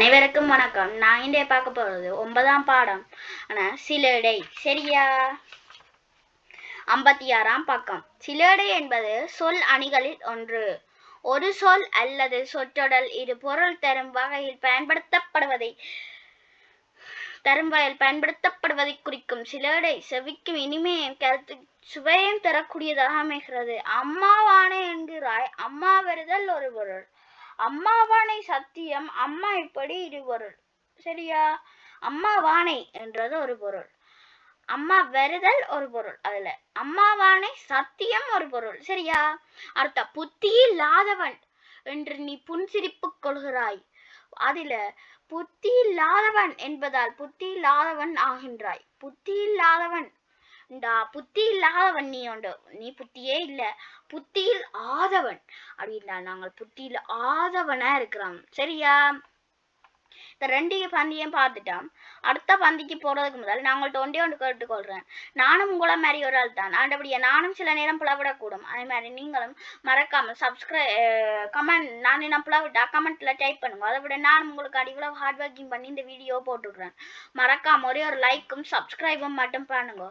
அனைவருக்கும் வணக்கம். நான் இன்றைய பார்க்க போறது 9ஆம் பாடம் சிலேடை. சரியா? 56ஆம் பக்கம். சிலேடை என்பது சொல் அணிகளில் ஒன்று. ஒரு சொல் அல்லது சொற்றொடர் இரு பொருள் தரும் வகையில் பயன்படுத்தப்படுவதை குறிக்கும். சிலேடை செவிக்கும் இனிமையும் கருத்து சுவையும் தரக்கூடியதாக அமைகிறது. அம்மாவானே என்கிறாய், அம்மா வருதல் ஒரு பொருள். அம்மாவானை சத்தியம், அம்மா இப்படி இரு பொருள். சரியா? அம்மாவானை என்றது ஒரு பொருள், அம்மா வருதல் ஒரு பொருள், அதுல அம்மாவானை சத்தியம் ஒரு பொருள். சரியா? அடுத்த புத்தி இல்லாதவன் என்று நீ புன்சிரிப்பு கொள்கிறாய். அதில புத்தி இல்லாதவன் என்பதால் புத்தி இல்லாதவன் ஆகின்றாய். புத்தி இல்லாதவன் புத்தி இல்லாதவன் நீ உண்டு, நீ புத்தியே இல்ல, புத்தியில் ஆதவன் அப்படின்னா நாங்கள் புத்தியில் ஆதவனா இருக்கிறோம். சரியா? இந்த 2 பந்தியும் பார்த்துட்டோம். அடுத்த பந்திக்கு போறதுக்கு முதல் நாங்கள் ஒன்றே கேட்டுக்கொள்றேன். நானும் உங்களை மாதிரி ஒரு ஆள் தான். ஆண்டபடியா நானும் சில நேரம் புலவிடக்கூடும். அதே மாதிரி நீங்களும் மறக்காம கமெண்ட், நான் என்ன புலவிட்டா கமெண்ட்ல டைப் பண்ணுங்க. அதை விட நான் உங்களுக்கு அடிக்கல ஹார்ட் ஒர்க்கிங் பண்ணி இந்த வீடியோ போட்டுக்கிறேன். மறக்காம ஒரே ஒரு லைக்கும் சப்ஸ்கிரைபும் மட்டும் பண்ணுங்க.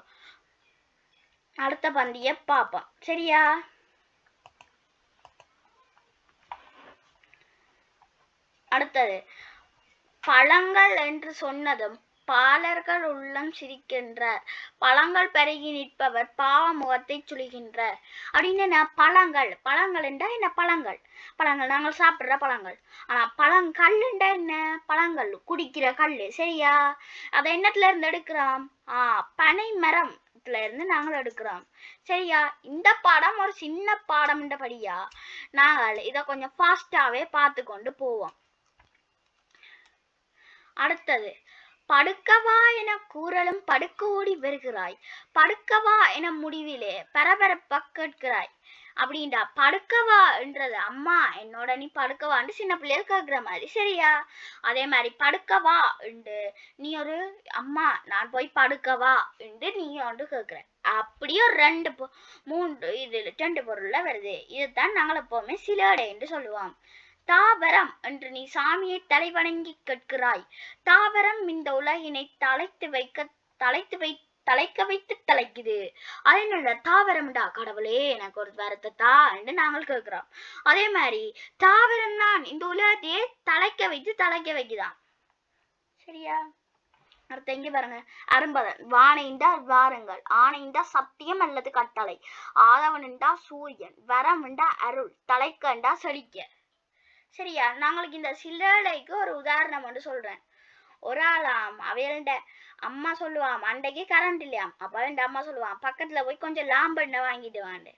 அடுத்த பந்திய பார்ப்போம். சரியா? அடுத்தது பழங்கள் என்று சொன்னதும் பாலர்கள் உள்ளம் சிரிக்கின்றார். பழங்கள் பருகி நிற்பவர் பாவ முகத்தை சுழிகின்றார். அப்படின்னு பழங்கள் என்றா என்ன? பழங்கள் நாங்கள் சாப்பிடுற பழங்கள். ஆனா பழங்கள்ண்டா என்ன? பழங்கள் குடிக்கிற கல்லு. சரியா? அதை என்னத்துல இருந்து எடுக்கிறோம்? பனை மரம் இருந்து நாங்கள் எடுக்கிறோம். சரியா? இந்த பாடம் ஒரு சின்ன பாடம்ன்றபடியா நாங்கள் இதை கொஞ்சம் ஃபாஸ்டாவே பார்த்து கொண்டு போவோம். அடுத்தது படுக்கவா என கூறலும் படுக்க ஓடி வருகிறாய். படுக்கவா என முடிவிலே பரபரப்பா கேட்கிறாய். அப்படின்டா படுக்கவா என்றது அம்மா என்னோட நீ படுக்கவான்னு சின்ன பிள்ளைகள் கேட்கிற மாதிரி. சரியா? அதே மாதிரி படுக்கவா என்று நீ ஒரு அம்மா நான் போய் படுக்கவா என்று நீ ஒன்று கேட்கிற. அப்படியே 2 3 இதுல 2 பொருள்ல வருது. இதுதான் நாங்கள் எப்பவுமே சிலேடை என்று சொல்லுவோம். தாவரம் என்று நீ சாமியை தலைவணங்கி கேட்கிறாய். தாவரம் இந்த உலகினை தலைக்க வைத்து தலைக்குது. அதனால தாவரம்டா கடவுளே எனக்கு ஒரு வரத்தை தா என்று நாங்கள் கேட்கிறோம். அதே மாதிரி தாவரம் தான் இந்த உலகத்தையே தலைக்க வைக்குதான். சரியா? அடுத்த இங்க பாருங்க. அரும்பதன் வானைந்தா வாருங்கள், ஆனைந்தா சத்தியம் அல்லது கட்டளை, ஆதவன்டா சூரியன், வரம்ண்டா அருள், தலைக்கண்டா செழிக்க. சரியா? நாங்களுக்கு இந்த சிலேடைக்கு ஒரு உதாரணம் ஒன்று சொல்றேன். ஒரு ஆளாம் அவையல்ட அம்மா சொல்லுவான் அண்டைக்கு கரண்ட் இல்லையாம். அப்ப அவன் அம்மா சொல்லுவான் பக்கத்துல போய் கொஞ்சம் லாம்பெண்ணை வாங்கிட்டு வாண்டு.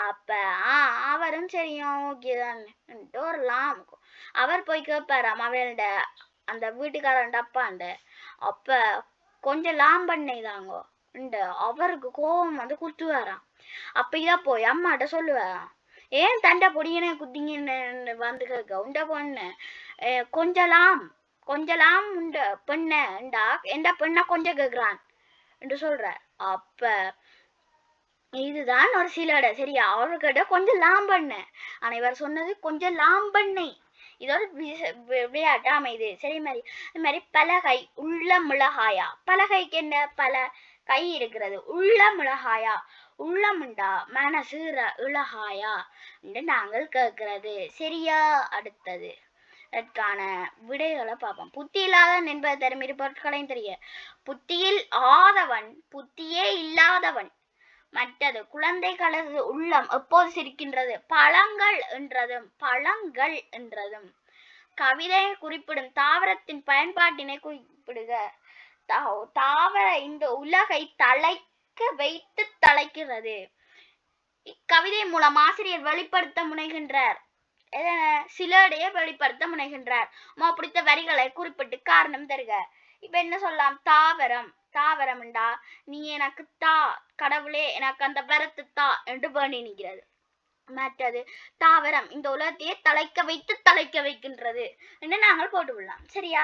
அப்ப அவரும் சரியும் ஓகேதான் ஒரு லாம் அவர் போய் கேட்பாராம் அவையல்ட அந்த வீட்டுக்காரன் அப்பாண்ட. அப்ப கொஞ்சம் லாம்பெண்ணை தாங்கோ அவருக்கு கோபம் வந்து குத்துவாராம். அப்ப இத போய் அம்மாட்ட சொல்லுவாராம், ஏன் தண்டை பொடியனே குத்திங்கன்னு வந்து கேட்க உண்ட பொண்ணு கொஞ்சலாம் உண்ட பெண்ணா எந்த பெண்ண கொஞ்சம் கேட்கிறான் என்று சொல்ற. அப்ப இதுதான் ஒரு சிலேடை. சரியா? அவர்கிட்ட கொஞ்சம் லாம்பண்ண, ஆனா இவர் சொன்னது கொஞ்சம் லாம்பண்ணை. இதோட விளையாட்டு அமைது. சரி மாதிரி இது மாதிரி பலகை உள்ள மிளகாயா. பலகைக்கு என்ன? பல கை இருக்கிறது. உள்ள மிளகாயா, உள்ளமுண்டா மனசு இளகாயா என்று நாங்கள் கேட்கிறது. சரியா? அடுத்தது அதற்கான விடைகளை பார்ப்போம். புத்தி இல்லாதவன் என்பது தரும் இரு பொருட்களையும் தெரிய. புத்தியில் ஆதவன் புத்தியே இல்லாதவன். மற்றது குழந்தைகளது உள்ளம் எப்போது சிரிக்கின்றது. பழங்கள் என்றதும் கவிதையை குறிப்பிடும் தாவரத்தின் பயன்பாட்டினை குறிப்பிடுக. தாவர இந்த உலகை தலைக்க வைத்து தலைக்கிறது. இக்கவிதை மூலம் ஆசிரியர் வெளிப்படுத்த முனைகின்றார். சிலேடையை வெளிப்படுத்த முனைகின்றார். பிடித்த வரிகளை குறிப்பிட்டு காரணம் தருக. இப்ப என்ன சொல்லலாம்? தாவரம்ண்டா நீ எனக்கு தா கடவுளே எனக்கு அந்த வரத்து தா என்று வேண்டி நிற்கிறது. மற்றது தாவரம் இந்த உலகத்தையே தலைக்க வைக்கின்றது என்று நாங்கள் போட்டு விடலாம். சரியா?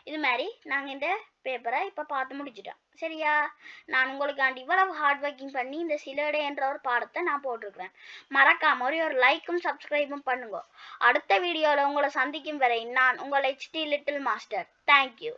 இது மாதிரி நாங்க இந்த பேப்பரை இப்ப பார்த்து முடிச்சிட்டோம். சரியா? நான் உங்களுக்காண்டி இவ்வளவு ஹார்ட் ஒர்க்கிங் பண்ணி இந்த சிலேடை என்ற ஒரு பாடத்தை நான் போட்டிருக்கிறேன். மறக்காம ஒரு லைக்கும் சப்ஸ்கிரைபும் பண்ணுங்க. அடுத்த வீடியோவில் உங்களை சந்திக்கும் வரை நான் உங்கள் HT லிட்டில் மாஸ்டர். தேங்க்யூ.